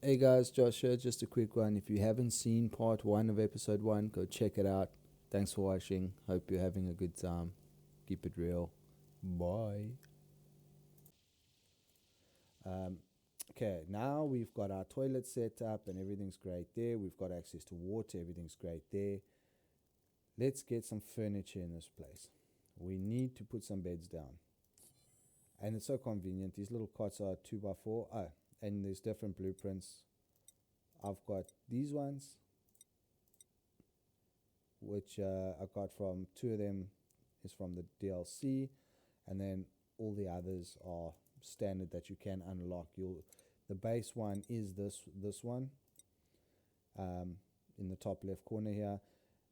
Hey guys, Josh here. Just a quick one. If you haven't seen part one of episode one, go check it out. Thanks for watching. Hope you're having a good time. Keep it real. Bye. Um, okay, now we've got our toilet set up and everything's great there. We've got access to water, everything's great there. Let's get some furniture in this place. We need to put some beds down. And it's so convenient. These little cots are 2x4. Oh, and there's different blueprints. I've got these ones, which I got from two of them is from the DLC, and then all the others are standard that you can unlock. The base one is this one in the top left corner here,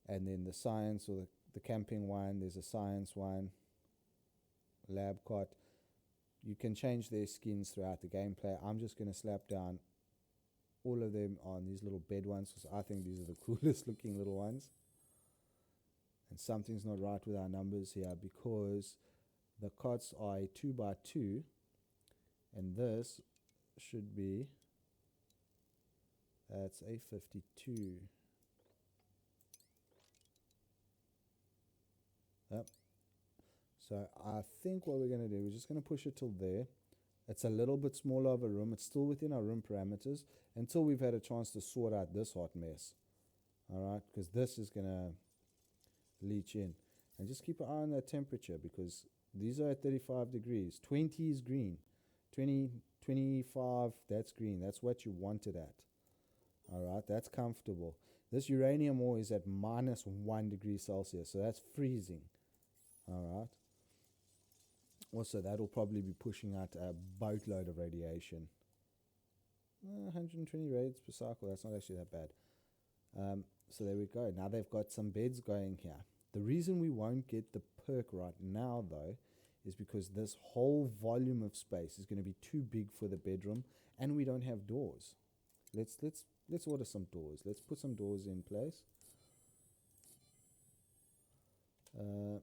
and then the science or the camping one. There's a science one, lab cot. You can change their skins throughout the gameplay. I'm just going to slap down all of them on these little bed ones because I think these are the coolest looking little ones. And something's not right with our numbers here because the cots are a 2x2 and this should be, that's a 52. Yep. So I think what we're going to do, we're just going to push it till there. It's a little bit smaller of a room. It's still within our room parameters until we've had a chance to sort out this hot mess. All right, because this is going to leach in. And just keep an eye on that temperature because these are at 35 degrees. 20 is green. 20, 25, that's green. That's what you want it at. All right, that's comfortable. This uranium ore is at minus 1 degree Celsius, so that's freezing. All right. Also, that'll probably be pushing out a boatload of radiation. 120 radians per cycle, that's not actually that bad. So there we go. Now they've got some beds going here. The reason we won't get the perk right now, though, is because this whole volume of space is going to be too big for the bedroom, and we don't have doors. Let's order some doors. Let's put some doors in place. And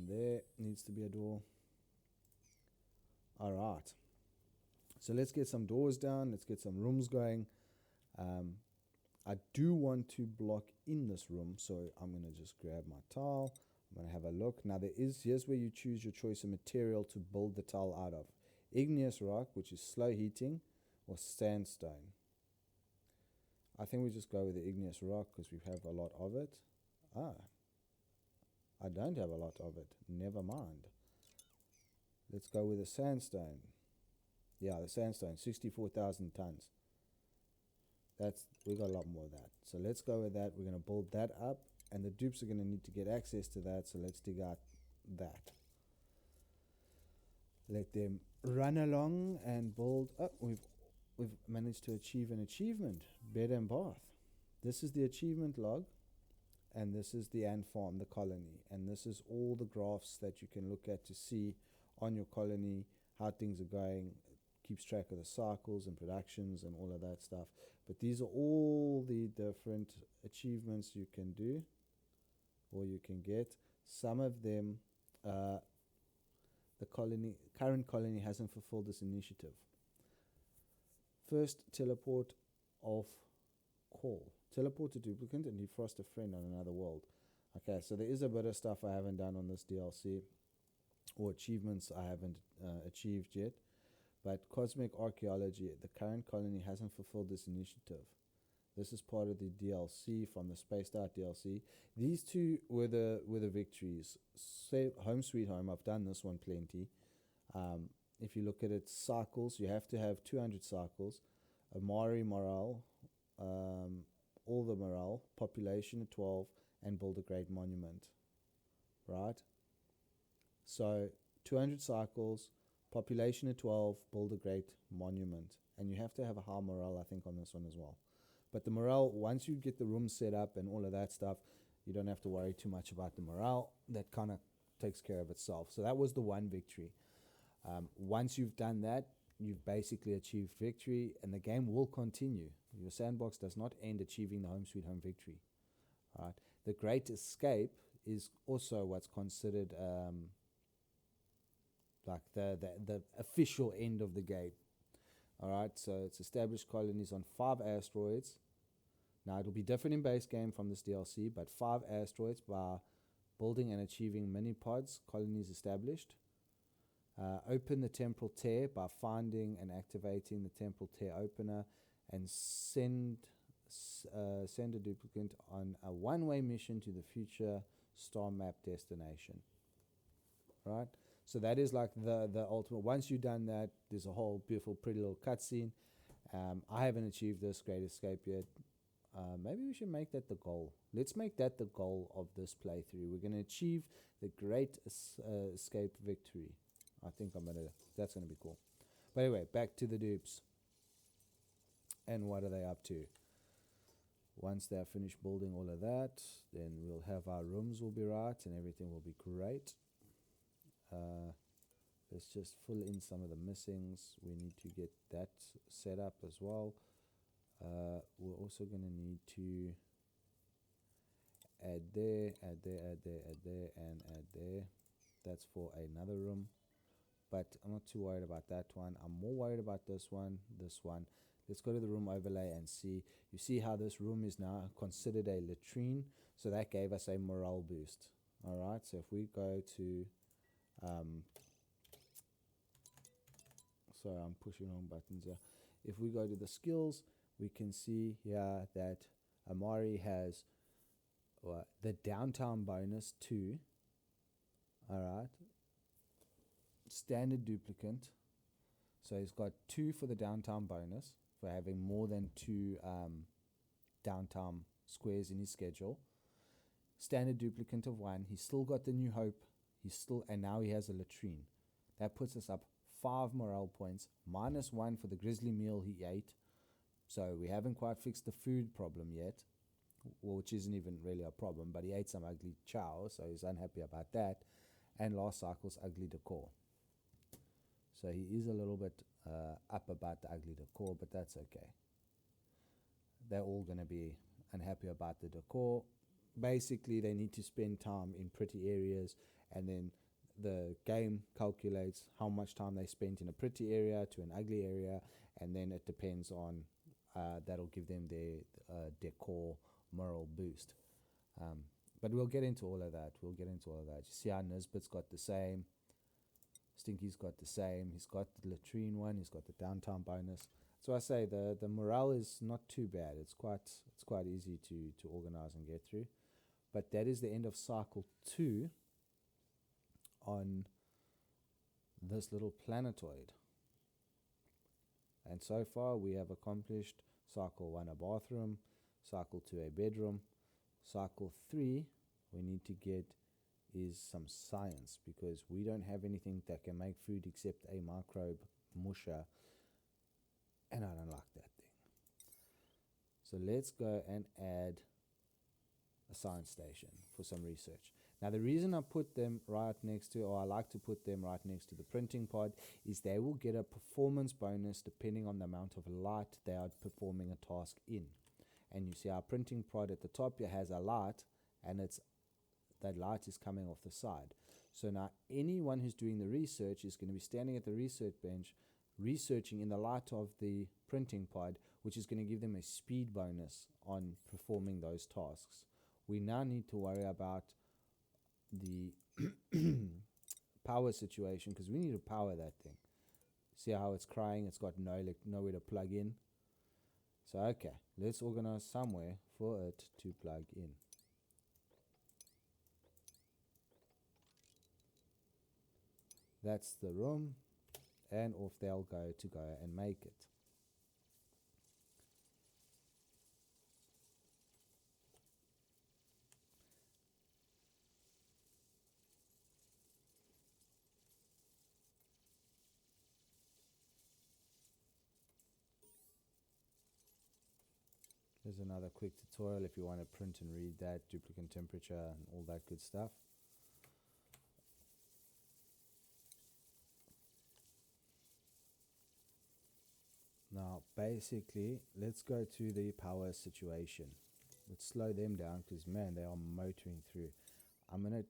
there needs to be a door. All right. So let's get some doors down. Let's get some rooms going. I do want to block in this room, so I'm going to just grab my tile. I'm going to have a look. Now here's where you choose your choice of material to build the tile out of. Igneous rock, which is slow heating, or sandstone. I think we just go with the igneous rock because we have a lot of it. I don't have a lot of it. Never mind. Let's go with the sandstone. Yeah, the sandstone, 64,000 tons. We got a lot more of that. So let's go with that. We're going to build that up, and the dupes are going to need to get access to that. So let's dig out that. Let them run along and build up. We've managed to achieve an achievement, bed and bath. This is the achievement log, and this is the ant farm, the colony, and this is all the graphs that you can look at to see on your colony how things are going. Keeps track of the cycles and productions and all of that stuff. But these are all the different achievements you can do or you can get. Some of them, the current colony hasn't fulfilled this initiative. First, teleport off call. Teleport a duplicant and defrost a friend on another world. Okay, so there is a bit of stuff I haven't done on this DLC or achievements I haven't achieved yet. But Cosmic Archaeology, the current colony hasn't fulfilled this initiative. This is part of the DLC from the Spaced Out DLC. These two were the victories. Home Sweet Home, I've done this one plenty. If you look at its cycles, you have to have 200 cycles. Amari morale, all the morale, population of 12, and build a great monument. Right? So 200 cycles, population of 12, build a great monument. And you have to have a high morale, I think, on this one as well. But the morale, once you get the room set up and all of that stuff, you don't have to worry too much about the morale. That kind of takes care of itself. So that was the one victory. Once you've done that, you've basically achieved victory, and the game will continue. Your sandbox does not end achieving the Home Sweet Home victory. All right. The Great Escape is also what's considered like the official end of the game. All right, so it's established colonies on 5 asteroids. Now, it'll be different in base game from this DLC, but 5 asteroids by building and achieving mini pods, colonies established. Open the temporal tear by finding and activating the temporal tear opener, and send a duplicant on a one-way mission to the future star map destination. Right? So that is like the ultimate. Once you've done that, there's a whole beautiful, pretty little cutscene. I haven't achieved this Great Escape yet. Maybe we should make that the goal. Let's make that the goal of this playthrough. We're going to achieve the Great Escape victory. I think that's going to be cool. But anyway, back to the dupes. And what are they up to? Once they're finished building all of that, then we'll have our rooms will be right and everything will be great. Let's just fill in some of the missings. We need to get that set up as well. We're also going to need to add there, and add there. That's for another room. But I'm not too worried about that one. I'm more worried about this one. Let's go to the room overlay and see. You see how this room is now considered a latrine. So that gave us a morale boost. All right. So if we go to, sorry, I'm pushing wrong buttons here. If we go to the skills, we can see here that Amari has the downtown bonus 2. All right. Standard duplicant. So he's got 2 for the downtown bonus for having more than 2 downtown squares in his schedule. Standard duplicant of 1. He's still got the New Hope. And now he has a latrine. That puts us up 5 morale points, -1 for the grizzly meal he ate. So we haven't quite fixed the food problem yet, which isn't even really a problem, but he ate some ugly chow, so he's unhappy about that. And last cycle's ugly decor. So he is a little bit up about the ugly decor, but that's okay. They're all going to be unhappy about the decor. Basically, they need to spend time in pretty areas, and then the game calculates how much time they spent in a pretty area to an ugly area, and then it depends on, that'll give them their decor moral boost. But we'll get into all of that. You see how Nisbet's got the same. Stinky's got the same. He's got the latrine one. He's got the downtown bonus. So I say the morale is not too bad. It's quite easy to organize and get through. But that is the end of cycle 2 on this little planetoid. And so far we have accomplished cycle 1 a bathroom, cycle 2 a bedroom, cycle 3 we need to get is some science, because we don't have anything that can make food except a microbe musher, and I don't like that thing. So let's go and add a science station for some research. Now the reason I put them right next to, or I like to put them right next to the printing pod, is they will get a performance bonus depending on the amount of light they are performing a task in. And you see our printing pod at the top here has a light, and that light is coming off the side. So now anyone who's doing the research is going to be standing at the research bench researching in the light of the printing pod, which is going to give them a speed bonus on performing those tasks. We now need to worry about the power situation, because we need to power that thing. See how it's crying? It's got nowhere to plug in. So okay, let's organize somewhere for it to plug in. That's the room, and off they'll go and make it. There's another quick tutorial if you want to print and read that, duplicate temperature and all that good stuff. Now, basically, let's go to the power situation. Let's slow them down because, man, they are motoring through. I'm going to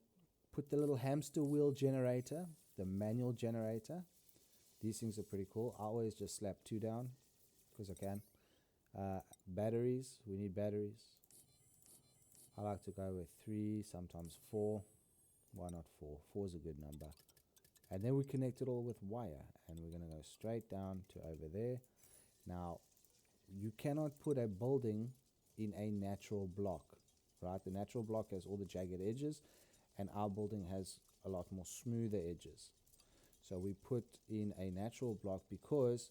put the little hamster wheel generator, the manual generator, These things are pretty cool. I always just slap 2 down because I can. Batteries, we need batteries. I like to go with 3, sometimes 4. Why not 4? 4 is a good number. And then we connect it all with wire, and we're going to go straight down to over there. Now, you cannot put a building in a natural block, right? The natural block has all the jagged edges, and our building has a lot more smoother edges. So we put in a natural block because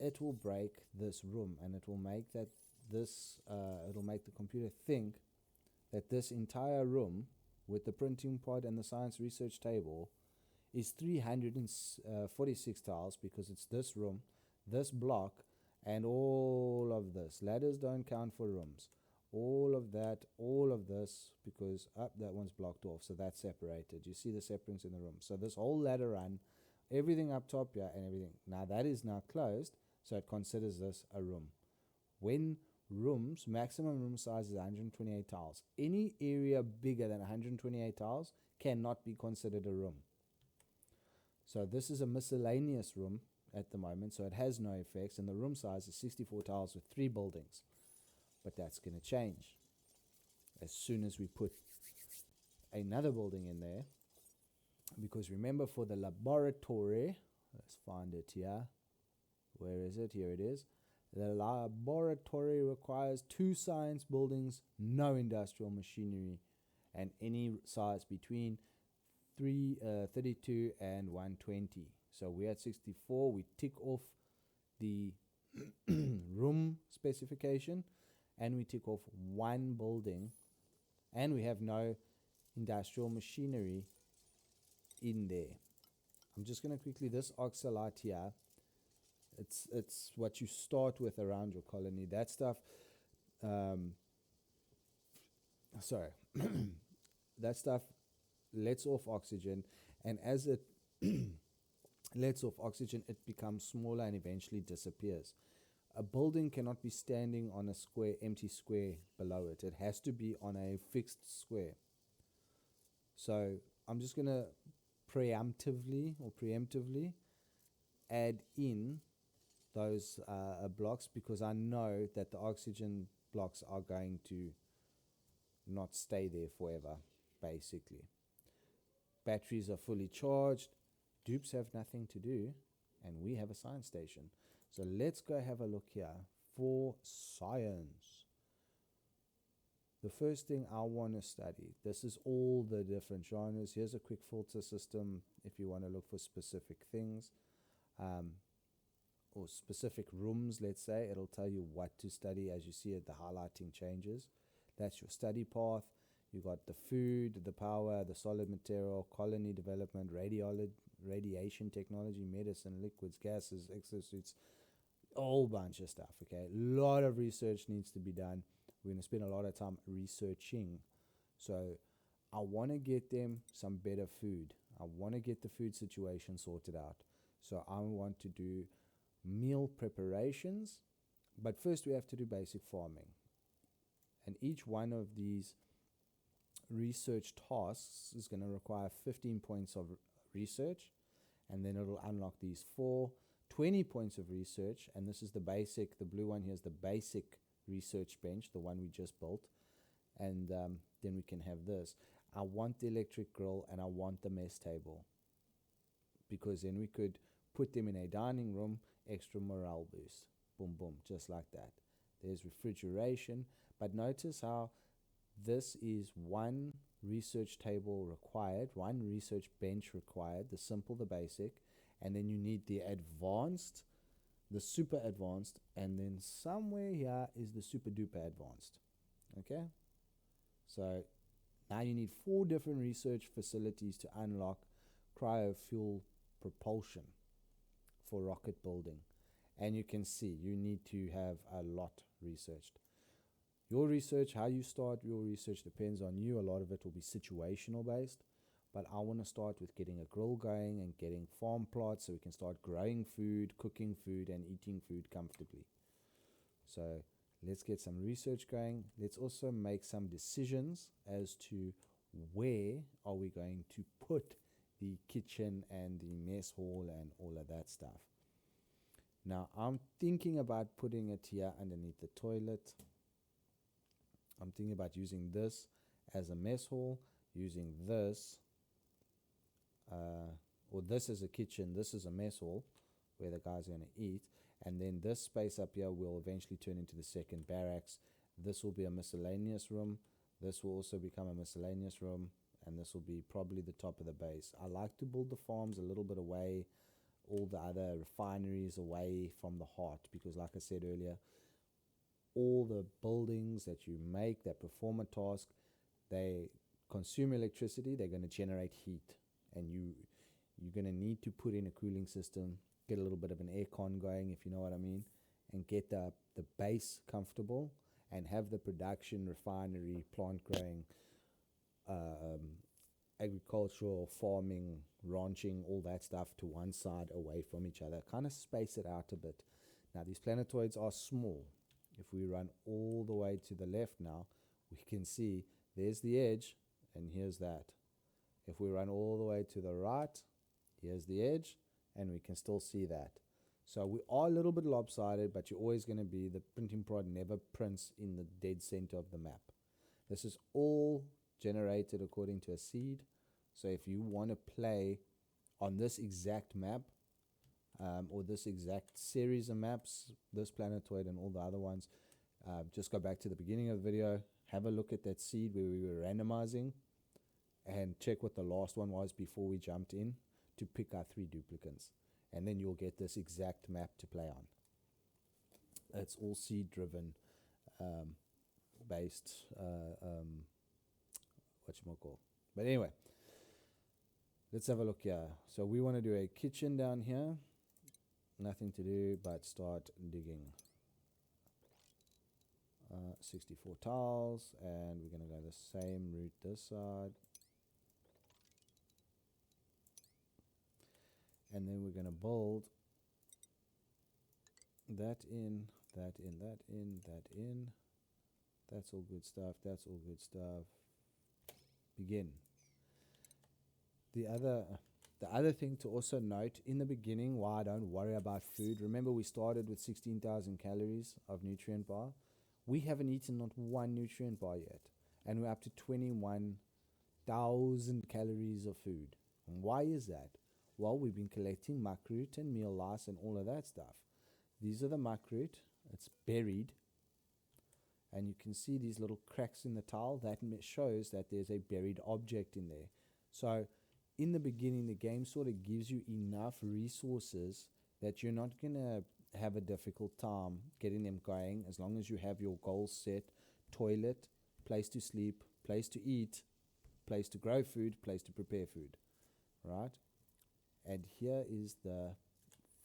it will break this room, and it will make that it'll make the computer think that this entire room with the printing pod and the science research table is 346 tiles, because it's this room, this block, and all of this. Ladders don't count for rooms. All of that, all of this, because that one's blocked off, so that's separated. You see the separations in the room. So this whole ladder run, everything up top here and everything. Now that is now closed, so it considers this a room. When rooms, maximum room size is 128 tiles. Any area bigger than 128 tiles cannot be considered a room. So this is a miscellaneous room at the moment, so it has no effects, and the room size is 64 tiles with 3 buildings. But that's going to change as soon as we put another building in there, because remember, for the laboratory, let's find it here. Where is it? Here it is. The laboratory requires 2 science buildings, no industrial machinery, and any size between 32 and 120. So we're at 64. We tick off the room specification, and we tick off 1 building, and we have no industrial machinery in there. I'm just going to quickly, this oxalate here, it's what you start with around your colony. That stuff, that stuff lets off oxygen, and as it lets off oxygen, it becomes smaller and eventually disappears. A building cannot be standing on a square, empty square below it. It has to be on a fixed square. So I'm just going to preemptively add in those blocks, because I know that the oxygen blocks are going to not stay there forever, basically. Batteries are fully charged. Dupes have nothing to do, and we have a science station. So let's go have a look here for science. The first thing I want to study, this is all the different genres. Here's a quick filter system if you want to look for specific things, or specific rooms, let's say. It'll tell you what to study. As you see it, the highlighting changes. That's your study path. You got the food, the power, the solid material, colony development, radiation technology, medicine, liquids, gases, exosuits, a whole bunch of stuff. Okay, a lot of research needs to be done. We're going to spend a lot of time researching. So I want to get them some better food. I want to get the food situation sorted out. So I want to do meal preparations, but first we have to do basic farming. And each one of these research tasks is going to require 15 points of research, and then it'll unlock these 20 points of research, and this is the basic, the blue one here is the basic research bench, the one we just built, and then we can have this. I want the electric grill, and I want the mess table, because then we could put them in a dining room, extra morale boost, boom boom, just like that. There's refrigeration, but notice how this is 1 research table required, 1 research bench required, the simple, the basic, and then you need the advanced, the super advanced, and then somewhere here is the super duper advanced. Okay, so now you need 4 different research facilities to unlock cryofuel propulsion for rocket building. And you can see you need to have a lot researched. Your research, how you start your research, depends on you. A lot of it will be situational based, but I want to start with getting a grill going and getting farm plots so we can start growing food, cooking food, and eating food comfortably. So let's get some research going. Let's also make some decisions as to where are we going to put the kitchen and the mess hall and all of that stuff. Now I'm thinking about putting it here underneath the toilet. I'm thinking about using this as a mess hall, using this or this as a kitchen, this is a mess hall where the guys are going to eat, and then this space up here will eventually turn into the second barracks. This will be a miscellaneous room, this will also become a miscellaneous room, and this will be probably the top of the base. I like to build the farms a little bit away, all the other refineries away from the heart, because like I said earlier, all the buildings that you make that perform a task, they consume electricity, they're going to generate heat, and you're going to need to put in a cooling system, get a little bit of an aircon going, if you know what I mean, and get the base comfortable, and have the production, refinery, plant growing, agricultural, farming, ranching, all that stuff to one side away from each other. Kind of space it out a bit. Now these planetoids are small. If we run all the way to the left now, we can see there's the edge and here's that. If we run all the way to the right, here's the edge and we can still see that. So we are a little bit lopsided, but you're always going to be, the printing prod never prints in the dead center of the map. This is all generated according to a seed. So if you want to play on this exact map, or this exact series of maps, this planetoid and all the other ones, just go back to the beginning of the video, have a look at that seed where we were randomizing, and check what the last one was before we jumped in to pick our 3 duplicants. And then you'll get this exact map to play on. It's all seed driven, based, whatchamacallit. But anyway, let's have a look here. So we want to do a kitchen down here. Nothing to do but start digging. 64 tiles, and we're going to go the same route this side. And then we're going to build that in, that in, that in, that in. That's all good stuff. That's all good stuff. Begin. The other thing to also note in the beginning, why I don't worry about food. Remember, we started with 16,000 calories of nutrient bar. We haven't eaten not one nutrient bar yet, and we're up to 21,000 calories of food. And why is that? Well, we've been collecting muckroot and meal lice and all of that stuff. These are the muckroot. It's buried. And you can see these little cracks in the tile. That shows that there's a buried object in there. So in the beginning, the game sort of gives you enough resources that you're not going to have a difficult time getting them going, as long as you have your goals set: toilet, place to sleep, place to eat, place to grow food, place to prepare food, right? And here is the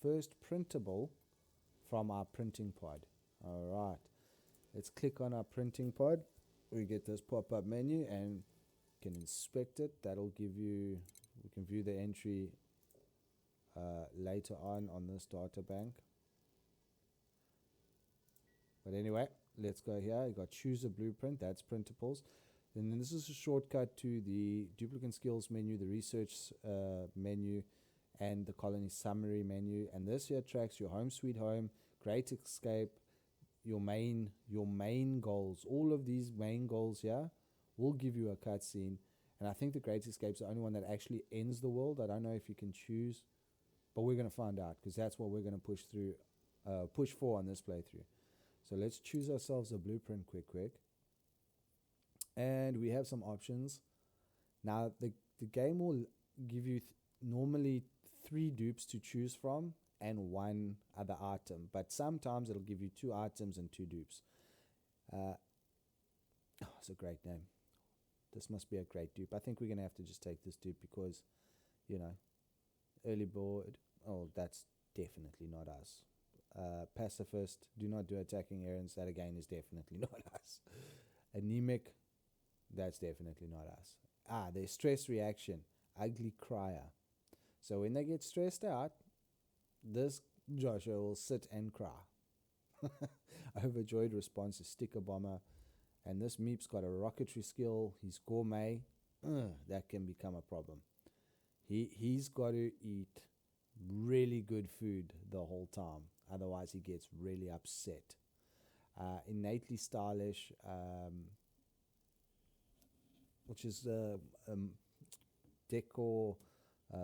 first printable from our printing pod. All right, let's click on our printing pod. We get this pop-up menu and can inspect it. That'll give you, we can view the entry later on this data bank. But anyway, let's go here. You got choose a blueprint, that's printables. And then this is a shortcut to the duplicant skills menu, the research menu, and the colony summary menu. And this here tracks your home sweet home, great escape, your main goals. All of these main goals here will give you a cutscene. And I think the great escape is the only one that actually ends the world. I don't know if you can choose, but we're going to find out, because that's what we're going to push for on this playthrough. So let's choose ourselves a blueprint quick. And we have some options. Now the game will give you normally 3 dupes to choose from and 1 other item, but sometimes it'll give you 2 items and 2 dupes. It's a great name. This must be a great dupe. I think we're going to have to just take this dupe because, you know, early board. Oh, that's definitely not us. Pacifist, do not do attacking errands. That again is definitely not us. Anemic, that's definitely not us. Their stress reaction, ugly crier. So when they get stressed out, this Joshua will sit and cry. Overjoyed response is sticker bomber. And this Meep's got a rocketry skill. He's gourmet. That can become a problem. He's got to eat really good food the whole time. Otherwise, he gets really upset. Innately stylish, which is decor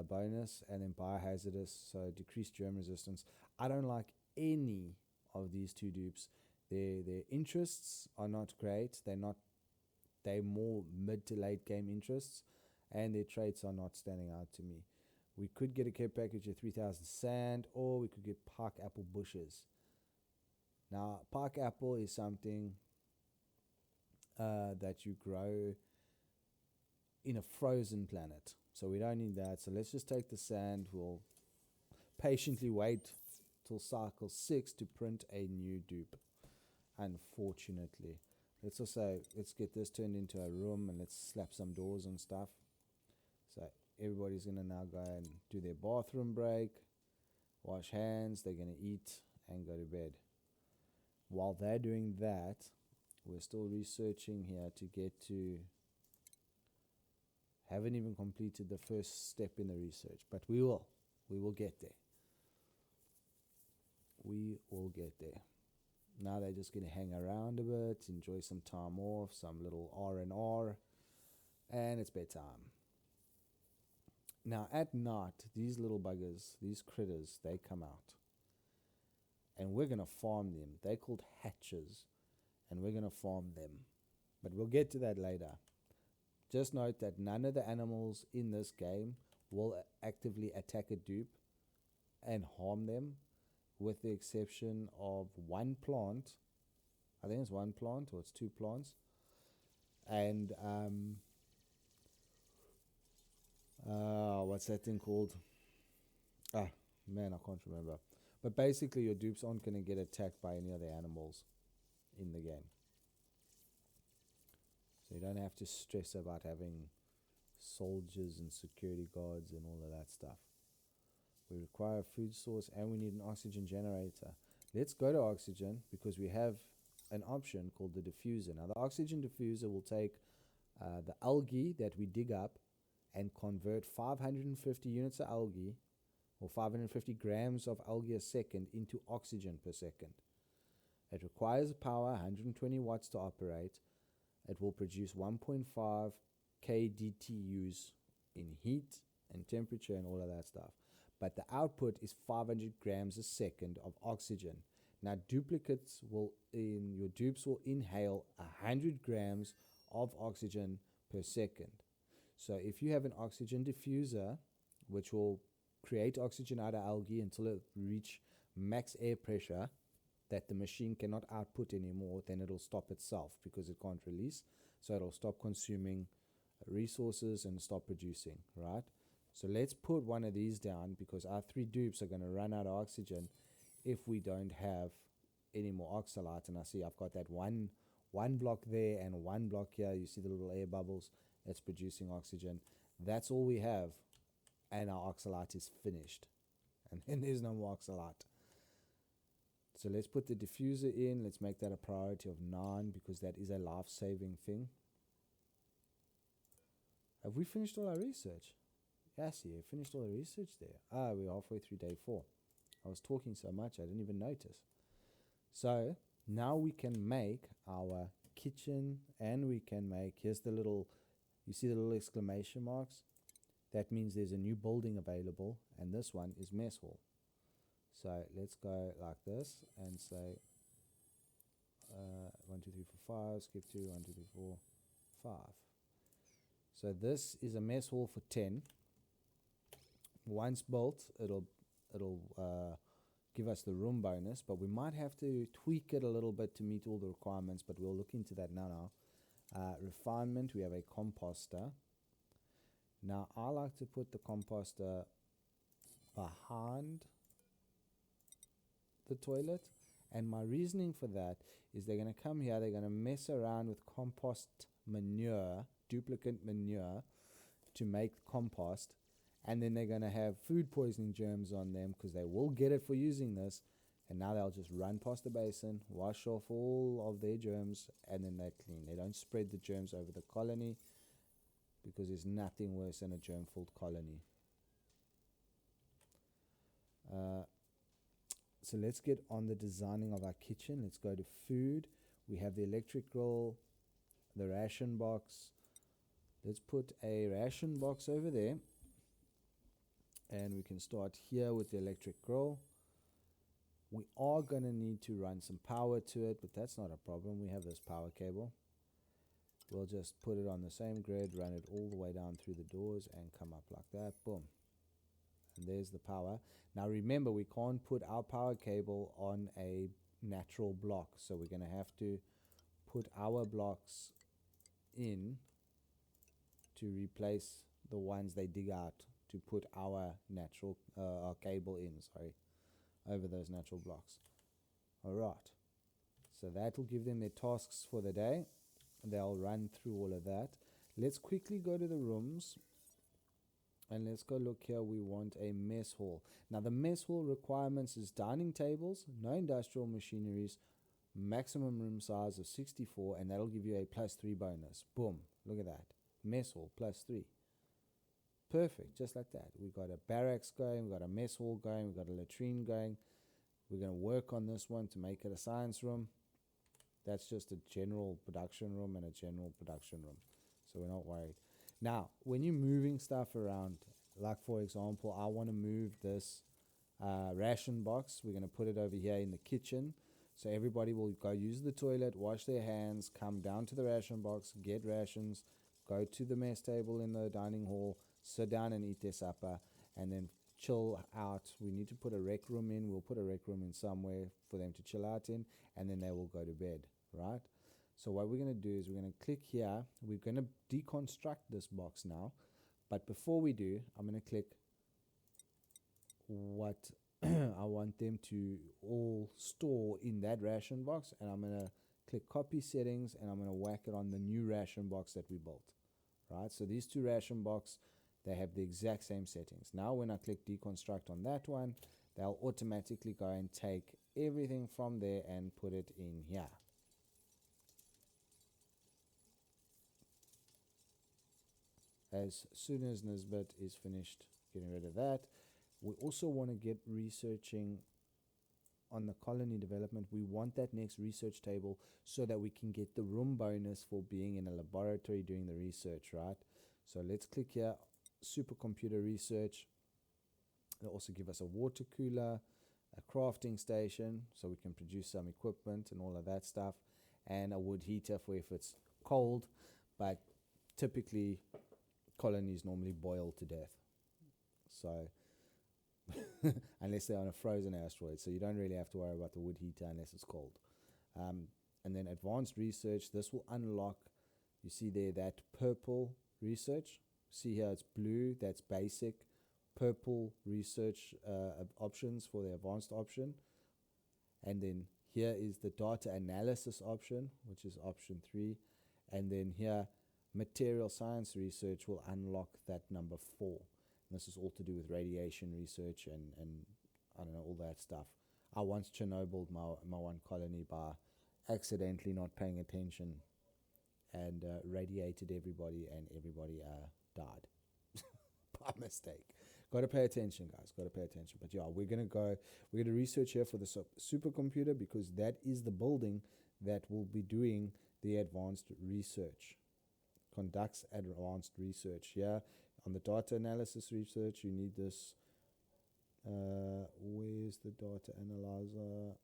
bonus, and then biohazardous, so decreased germ resistance. I don't like any of these two dupes. Their interests are not great. They're more mid to late game interests, and their traits are not standing out to me. We could get a care package of 3000 sand, or we could get park apple bushes. Now, park apple is something that you grow in a frozen planet, so we don't need that. So let's just take the sand. We'll patiently wait till cycle 6 to print a new dupe, unfortunately. Let's get this turned into a room, and let's slap some doors and stuff. So everybody's gonna now go and do their bathroom break, wash hands, they're gonna eat and go to bed. While they're doing that, we're still researching here to get to, haven't even completed the first step in the research, but we will get there. We will get there. Now they're just going to hang around a bit, enjoy some time off, some little R&R, and it's bedtime. Now at night, these little buggers, these critters, they come out. And we're going to farm them. They're called hatches, and we're going to farm them. But we'll get to that later. Just note that none of the animals in this game will actively attack a dupe and harm them, with the exception of one plant. I think it's one plant, or it's two plants. And what's that thing called? Ah, man, I can't remember. But basically, your dupes aren't going to get attacked by any of the animals in the game. So you don't have to stress about having soldiers and security guards and all of that stuff. We require a food source, and we need an oxygen generator. Let's go to oxygen, because we have an option called the diffuser. Now, the oxygen diffuser will take the algae that we dig up and convert 550 units of algae, or 550 grams of algae a second, into oxygen per second. It requires power, 120 watts to operate. It will produce 1.5 kDTUs in heat and temperature and all of that stuff. But the output is 500 grams a second of oxygen. Now, your dupes will inhale 100 grams of oxygen per second. So if you have an oxygen diffuser, which will create oxygen out of algae until it reach max air pressure that the machine cannot output anymore, then it'll stop itself because it can't release. So it'll stop consuming resources and stop producing, right? So let's put one of these down, because our 3 dupes are going to run out of oxygen if we don't have any more oxalate. And I see I've got that one block there and one block here. You see the little air bubbles. It's producing oxygen. That's all we have, and our oxalate is finished. And then there's no more oxalate. So let's put the diffuser in. Let's make that a priority of 9, because that is a life-saving thing. Have we finished all our research? Yes, yeah, finished all the research there. We're halfway through day 4. I was talking so much I didn't even notice. So now we can make our kitchen, and we can make, here's the little, you see the little exclamation marks? That means there's a new building available, and this one is mess hall. So let's go like this and say 1, 2, 3, 4, 5, skip 2, 1, 2, 3, 4, 5. So this is a mess hall for 10. Once built, it'll give us the room bonus, but we might have to tweak it a little bit to meet all the requirements, but we'll look into that now. Refinement, we have a composter. Now, I like to put the composter behind the toilet, and my reasoning for that is they're going to come here, they're going to mess around with compost manure, duplicate manure, to make compost, and then they're going to have food poisoning germs on them, because they will get it for using this, and now they'll just run past the basin, wash off all of their germs, and then they're clean. They don't spread the germs over the colony, because there's nothing worse than a germ-filled colony. So let's get on the designing of our kitchen. Let's go to food. We have the electric grill, the ration box. Let's put a ration box over there. And we can start here with the electric grill. We are going to need to run some power to it, but that's not a problem. We have this power cable. We'll just put it on the same grid, run it all the way down through the doors and come up like that. Boom. And there's the power. Now remember, we can't put our power cable on a natural block. So we're going to have to put our blocks in to replace the ones they dig out to put our natural our cable in, over those natural blocks. All right. So that will give them their tasks for the day. They'll run through all of that. Let's quickly go to the rooms. And let's go look here. We want a mess hall. Now the mess hall requirements is dining tables, no industrial machineries, maximum room size of 64, and that'll give you a +3 bonus. Boom. Look at that. Mess hall +3. Perfect. Just like that. We've got a barracks going. We've got a mess hall going. We've got a latrine going. We're going to work on this one to make it a science room. That's just a general production room and a general production room. So we're not worried. Now, when you're moving stuff around, like for example, I want to move this ration box. We're going to put it over here in the kitchen. So everybody will go use the toilet, wash their hands, come down to the ration box, get rations, go to the mess table in the dining hall, sit down and eat their supper, and then chill out. We need to put a rec room in. We'll put a rec room in somewhere for them to chill out in, and then they will go to bed, right? So what we're going to do is we're going to click here. We're going to deconstruct this box now. But before we do, I'm going to click what I want them to all store in that ration box. And I'm going to click copy settings, and I'm going to whack it on the new ration box that we built. Right? So these two ration box, they have the exact same settings. Now when I click deconstruct on that one, they'll automatically go and take everything from there and put it in here. As soon as Nisbet is finished getting rid of that, we also want to get researching on the colony development. We want that next research table so that we can get the room bonus for being in a laboratory doing the research, right? So let's click here, supercomputer research. They'll also give us a water cooler, a crafting station so we can produce some equipment and all of that stuff, and a wood heater for if it's cold, but typically colonies normally boil to death. So unless they're on a frozen asteroid, so you don't really have to worry about the wood heater unless it's cold. And then advanced research, this will unlock, you see there that purple research, see here it's blue, that's basic, purple research options for the advanced option, and then here is the data analysis option, which is option 3, and then here material science research will unlock that number 4. And this is all to do with radiation research and I don't know, all that stuff. I once Chernobyl my one colony by accidentally not paying attention and radiated everybody, and everybody died by mistake. Got to pay attention, guys. Got to pay attention. But yeah, we're gonna research here for the supercomputer, because that is the building that will be doing the advanced research. Conducts advanced research. Yeah, on the data analysis research, you need this. Where's the data analyzer?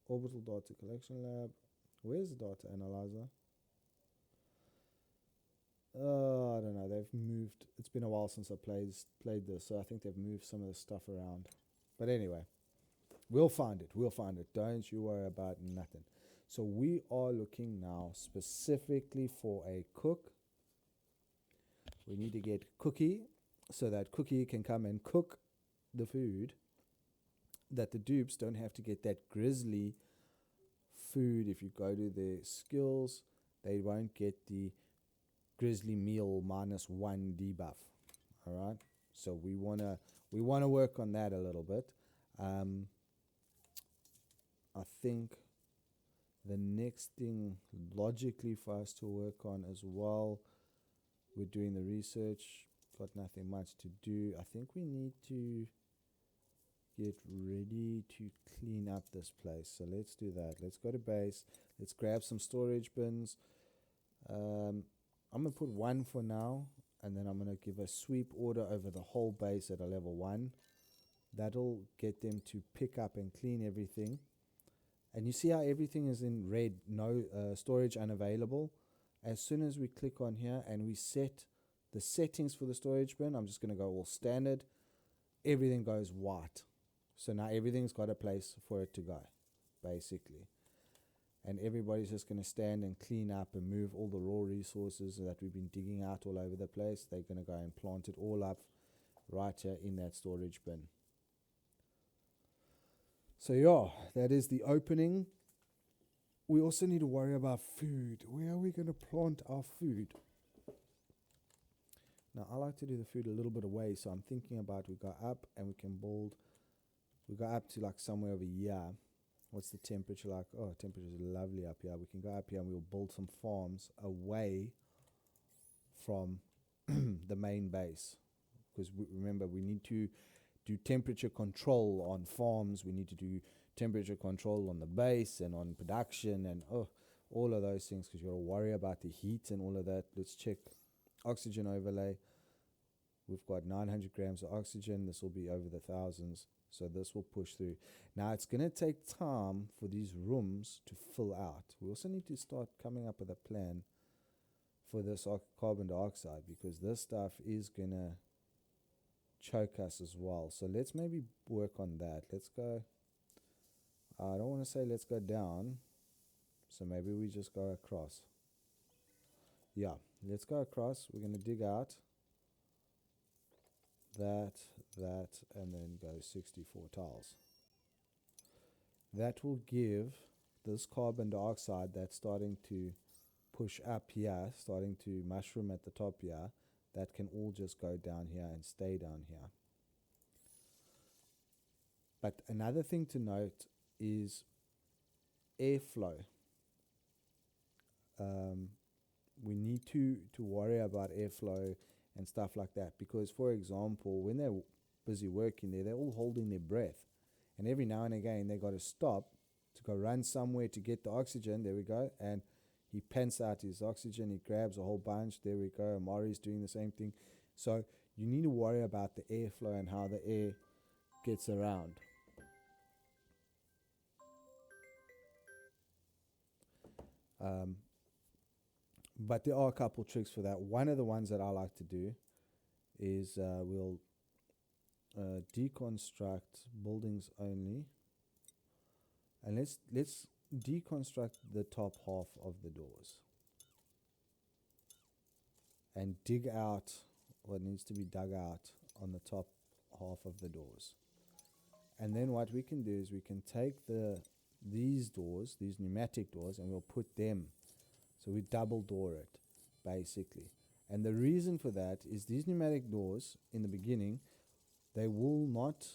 Orbital data collection lab. Where's the data analyzer? I don't know. They've moved. It's been a while since I played this, so I think they've moved some of the stuff around. But anyway, we'll find it. We'll find it. Don't you worry about nothing. So we are looking now specifically for a cook. We need to get Cookie so that Cookie can come and cook the food, that the dupes don't have to get that grisly food. If you go to the skills, they won't get the grisly meal -1 debuff. All right, so we wanna work on that a little bit. I think the next thing logically for us to work on as well, we're doing the research, got nothing much to do. I think we need to get ready to clean up this place. So let's do that. Let's go to base. Let's grab some storage bins. I'm going to put one for now, and then I'm going to give a sweep order over the whole base at a level 1. That'll get them to pick up and clean everything. And you see how everything is in red, no storage unavailable. As soon as we click on here and we set the settings for the storage bin, I'm just going to go all standard. Everything goes white. So now everything's got a place for it to go, basically. And everybody's just going to stand and clean up and move all the raw resources that we've been digging out all over the place. They're going to go and plant it all up right here in that storage bin. So yeah, that is the opening. We also need to worry about food. Where are we going to plant our food? Now, I like to do the food a little bit away, so I'm thinking about we go up and we can build. We go up to like somewhere over here. What's the temperature like? Oh, temperature is lovely up here. We can go up here and we'll build some farms away from the main base. Because remember, we need to do temperature control on farms. We need to do temperature control on the base and on production and all of those things, because you got to worry about the heat and all of that. Let's check oxygen overlay. We've got 900 grams of oxygen. This will be over the thousands, so this will push through. Now it's going to take time for these rooms to fill out. We also need to start coming up with a plan for this carbon dioxide, because this stuff is going to choke us as well. So let's maybe work on that. Let's go, I don't want to say let's go down, so maybe we just go across. Yeah, let's go across. We're going to dig out that, and then go 64 tiles. That will give this carbon dioxide that's starting to push up here, starting to mushroom at the top here, that can all just go down here and stay down here. But another thing to note is airflow. We need to worry about airflow and stuff like that, because, for example, when they're busy working there, they're all holding their breath, and every now and again they got to stop to go run somewhere to get the oxygen. There we go. And he pants out his oxygen, he grabs a whole bunch. There we go. Amari's doing the same thing. So you need to worry about the airflow and how the air gets around. But there are a couple tricks for that. One of the ones that I like to do is we'll deconstruct buildings only, and let's deconstruct the top half of the doors and dig out what needs to be dug out on the top half of the doors. And then what we can do is we can take these doors, these pneumatic doors, and we'll put them. So we double door it, basically. And the reason for that is these pneumatic doors, in the beginning, they will not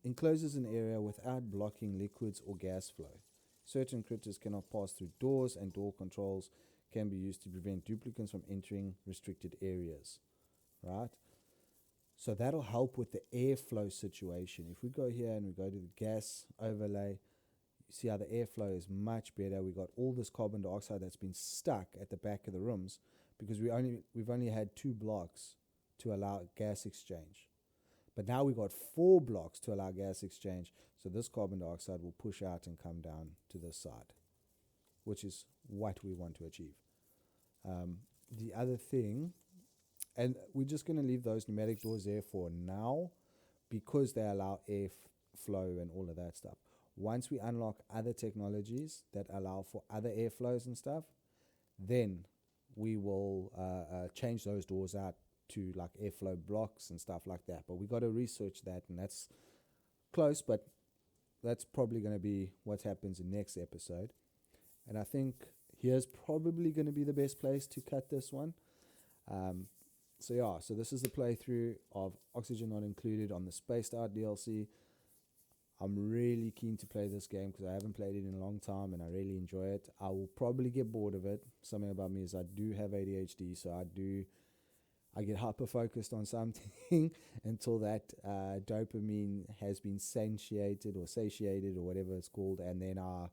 encloses an area without blocking liquids or gas flow. Certain critters cannot pass through doors, and door controls can be used to prevent duplicants from entering restricted areas, right? So that'll help with the airflow situation. If we go here and we go to the gas overlay, you see how the airflow is much better. We got all this carbon dioxide that's been stuck at the back of the rooms because we've only had 2 blocks to allow gas exchange. But now we've got 4 blocks to allow gas exchange. So this carbon dioxide will push out and come down to this side, which is what we want to achieve. The other thing, and we're just going to leave those pneumatic doors there for now because they allow airflow and all of that stuff. Once we unlock other technologies that allow for other airflows and stuff, then we will change those doors out to like airflow blocks and stuff like that. But we got to research that, and that's close, but that's probably going to be what happens in next episode. And I think here's probably going to be the best place to cut this one. So this is the playthrough of Oxygen Not Included on the Spaced Out DLC. I'm really keen to play this game because I haven't played it in a long time and I really enjoy it. I will probably get bored of it. Something about me is I do have ADHD, so I get hyper focused on something until that dopamine has been satiated or whatever it's called, and then I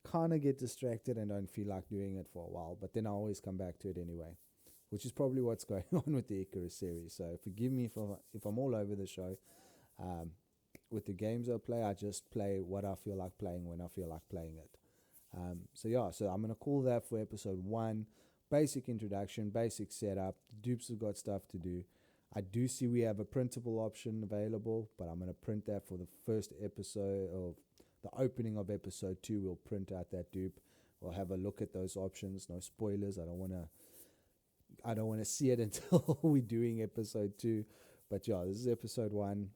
kind of get distracted and don't feel like doing it for a while. But then I always come back to it anyway, which is probably what's going on with the Icarus series. So forgive me if I'm all over the show. With the games I play, I just play what I feel like playing when I feel like playing it. So I'm going to call that for episode 1. Basic introduction, basic setup. The dupes have got stuff to do. I do see we have a printable option available, but I'm going to print that for the first episode of the opening of episode 2. We'll print out that dupe. We'll have a look at those options. No spoilers. I don't want to see it until we're doing episode 2. But yeah, this is episode 1.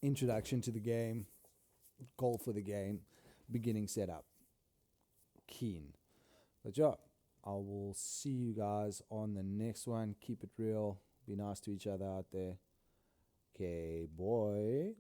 Introduction to the game, goal for the game, beginning setup. Keen. But yeah, I will see you guys on the next one. Keep it real. Be nice to each other out there. Okay, boy.